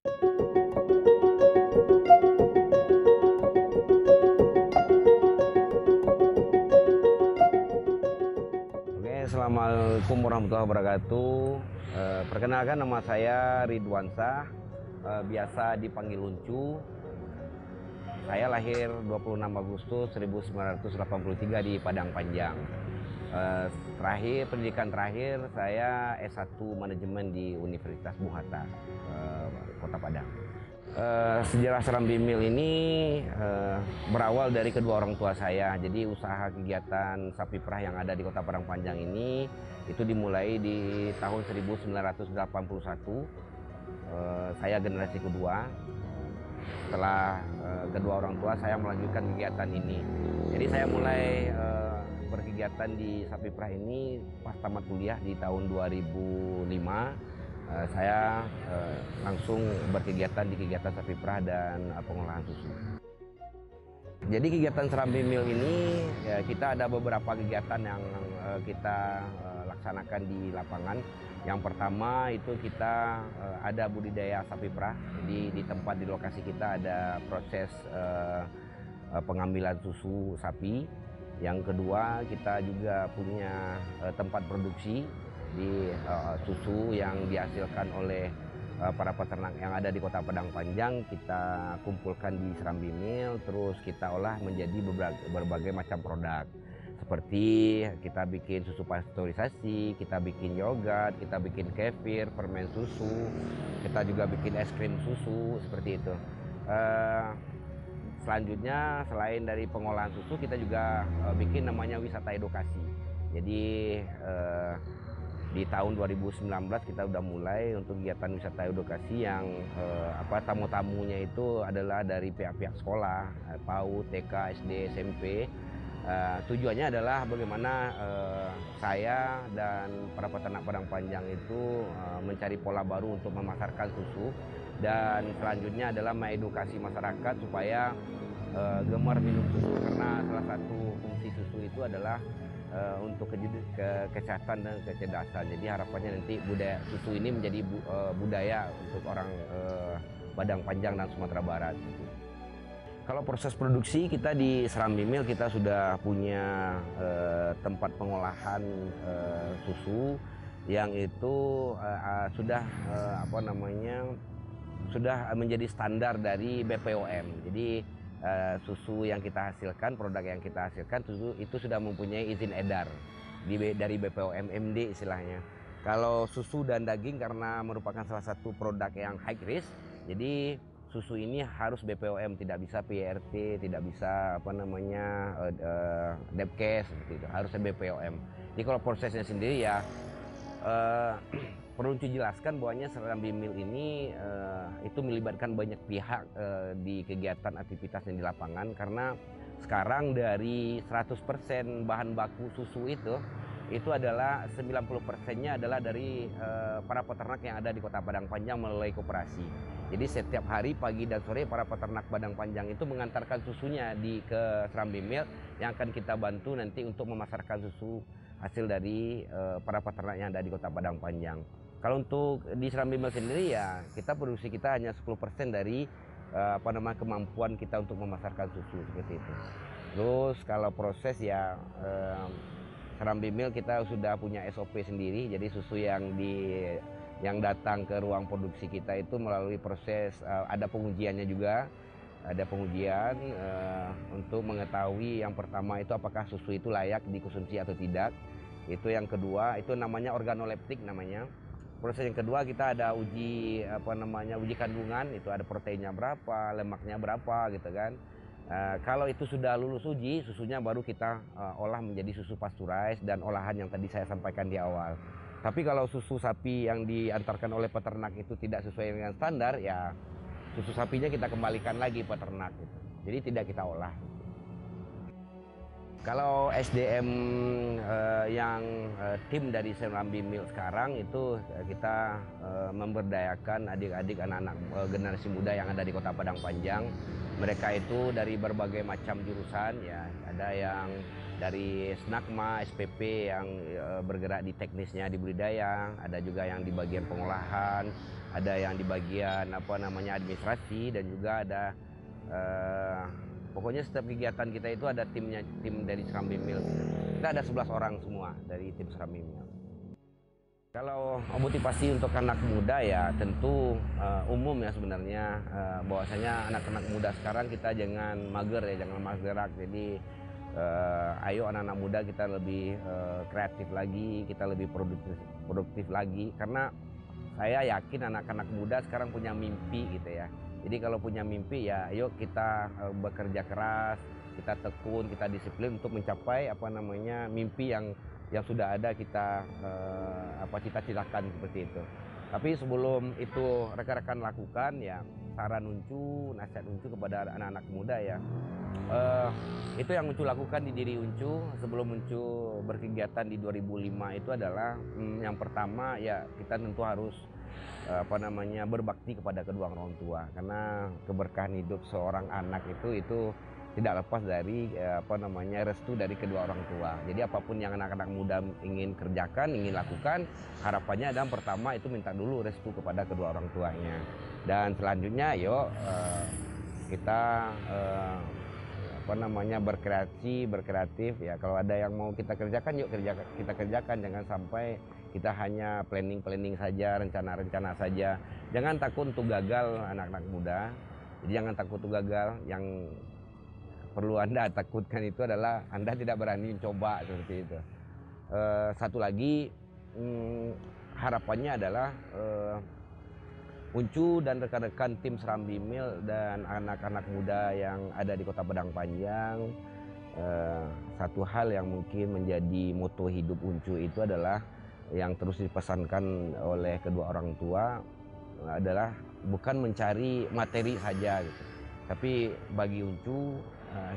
Oke, assalamualaikum warahmatullahi wabarakatuh. Perkenalkan, nama saya Ridwansyah, biasa dipanggil Uncu. Saya lahir 26 Agustus 1983 di Padang Panjang. Pendidikan terakhir saya S1 Manajemen di Universitas Bung Hatta, Kota Padang. Sejarah Serambi Mill ini berawal dari kedua orang tua saya. Jadi usaha kegiatan sapi perah yang ada di Kota Padang Panjang ini itu dimulai di tahun 1981. Saya generasi kedua. Setelah kedua orang tua saya melanjutkan kegiatan ini. Jadi saya mulai berkegiatan di sapi perah ini pas tamat kuliah di tahun 2005. Saya langsung berkegiatan di kegiatan sapi perah dan pengolahan susu. Jadi kegiatan Serambi Mill ini ya, kita ada beberapa kegiatan yang kita laksanakan di lapangan. Yang pertama itu kita ada budidaya sapi perah. Jadi di tempat di lokasi kita ada proses pengambilan susu sapi. Yang kedua kita juga punya tempat produksi di susu yang dihasilkan oleh para peternak yang ada di Kota Padang Panjang. Kita kumpulkan di Serambi Mill, terus kita olah menjadi berbagai macam produk. Seperti kita bikin susu pasteurisasi, kita bikin yogurt, kita bikin kefir, permen susu, kita juga bikin es krim susu, seperti itu. Selanjutnya selain dari pengolahan susu, kita juga bikin namanya wisata edukasi. Jadi di tahun 2019 kita udah mulai untuk kegiatan wisata edukasi yang tamu-tamunya itu adalah dari pihak-pihak sekolah, PAUD, TK, SD, SMP. Tujuannya adalah bagaimana saya dan para peternak Padang Panjang itu mencari pola baru untuk memasarkan susu, dan selanjutnya adalah mengedukasi masyarakat supaya gemar minum susu, karena salah satu fungsi susu itu adalah untuk kesehatan dan kecerdasan. Jadi harapannya nanti budaya susu ini menjadi budaya untuk orang Padang Panjang dan Sumatera Barat. Kalau proses produksi kita di Serambi Mill, kita sudah punya tempat pengolahan susu yang itu sudah sudah menjadi standar dari BPOM. Jadi susu yang kita hasilkan, produk yang kita hasilkan itu sudah mempunyai izin edar dari BPOM MD istilahnya. Kalau susu dan daging karena merupakan salah satu produk yang high risk, jadi susu ini harus BPOM, tidak bisa PRT, tidak bisa Depkes, seperti itu, harusnya BPOM. Jadi kalau prosesnya sendiri ya perlu dijelaskan bahwanya Serambi Mill ini itu melibatkan banyak pihak di kegiatan aktivitasnya di lapangan, karena sekarang dari 100% bahan baku susu itu adalah 90%-nya adalah dari para peternak yang ada di Kota Padang Panjang melalui koperasi. Jadi setiap hari pagi dan sore para peternak Padang Panjang itu mengantarkan susunya ke Serambi Mill yang akan kita bantu nanti untuk memasarkan susu hasil dari para peternak yang ada di Kota Padang Panjang. Kalau untuk di Serambi Mill sendiri ya produksi kita hanya 10% dari kemampuan kita untuk memasarkan susu, seperti itu. Terus kalau proses ya Serambi Mill kita sudah punya SOP sendiri. Jadi susu yang datang ke ruang produksi kita itu melalui proses ada pengujiannya juga. Ada pengujian untuk mengetahui yang pertama itu apakah susu itu layak dikonsumsi atau tidak. Itu yang kedua, itu namanya organoleptik namanya. Proses yang kedua kita ada uji uji kandungan, itu ada proteinnya berapa, lemaknya berapa gitu kan. Kalau itu sudah lulus uji, susunya baru kita olah menjadi susu pasteurized dan olahan yang tadi saya sampaikan di awal. Tapi kalau susu sapi yang diantarkan oleh peternak itu tidak sesuai dengan standar, ya susu sapinya kita kembalikan lagi peternak gitu. Jadi tidak kita olah. Kalau SDM tim dari Serambi Mil sekarang itu kita memberdayakan adik-adik anak-anak generasi muda yang ada di Kota Padang Panjang. Mereka itu dari berbagai macam jurusan ya, ada yang dari Snagma, SPP yang bergerak di teknisnya di budidaya, ada juga yang di bagian pengolahan, ada yang di bagian administrasi, dan juga ada pokoknya setiap kegiatan kita itu ada tim dari Serambi Mil. Kita ada 11 orang semua dari tim Serambi Mil. Kalau motivasi untuk anak muda ya tentu umum ya sebenarnya, bahwasanya anak-anak muda sekarang kita jangan mager ya, jangan malas gerak. Jadi ayo anak-anak muda kita lebih kreatif lagi, kita lebih produktif lagi, karena saya yakin anak-anak muda sekarang punya mimpi gitu ya. Jadi kalau punya mimpi ya yuk kita bekerja keras, kita tekun, kita disiplin untuk mencapai mimpi yang sudah ada kita cita-citakan seperti itu. Tapi sebelum itu rekan-rekan lakukan ya, saran Uncu, nasihat Uncu kepada anak-anak muda ya, itu yang Uncu lakukan di diri Uncu sebelum Uncu berkegiatan di 2005 itu adalah yang pertama ya, kita tentu harus berbakti kepada kedua orang tua, karena keberkahan hidup seorang anak itu tidak lepas dari restu dari kedua orang tua. Jadi apapun yang anak-anak muda ingin kerjakan, ingin lakukan, harapannya adalah pertama itu minta dulu restu kepada kedua orang tuanya. Dan selanjutnya yuk kita berkreatif ya. Kalau ada yang mau kita kerjakan, yuk kita kerjakan. Jangan sampai kita hanya planning saja, rencana saja. Jangan takut untuk gagal anak-anak muda. Jadi jangan takut untuk gagal. Yang perlu Anda takutkan itu adalah Anda tidak berani coba seperti itu. Satu lagi, harapannya adalah Uncu dan rekan-rekan tim Serambi Mil dan anak-anak muda yang ada di Kota Padang Panjang, satu hal yang mungkin menjadi moto hidup Uncu itu adalah yang terus dipesankan oleh kedua orang tua adalah bukan mencari materi saja gitu. Tapi bagi Uncu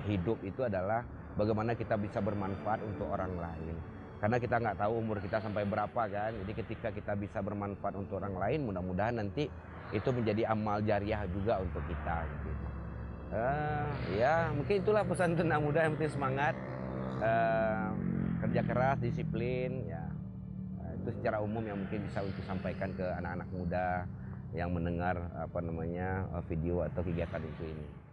hidup itu adalah bagaimana kita bisa bermanfaat untuk orang lain. Karena kita nggak tahu umur kita sampai berapa kan. Jadi ketika kita bisa bermanfaat untuk orang lain, mudah-mudahan nanti itu menjadi amal jariah juga untuk kita gitu. Ya mungkin itulah pesan anak muda, yang penting semangat, kerja keras, disiplin ya. Itu secara umum yang mungkin bisa untuk sampaikan ke anak-anak muda yang mendengar video atau kegiatan itu ini.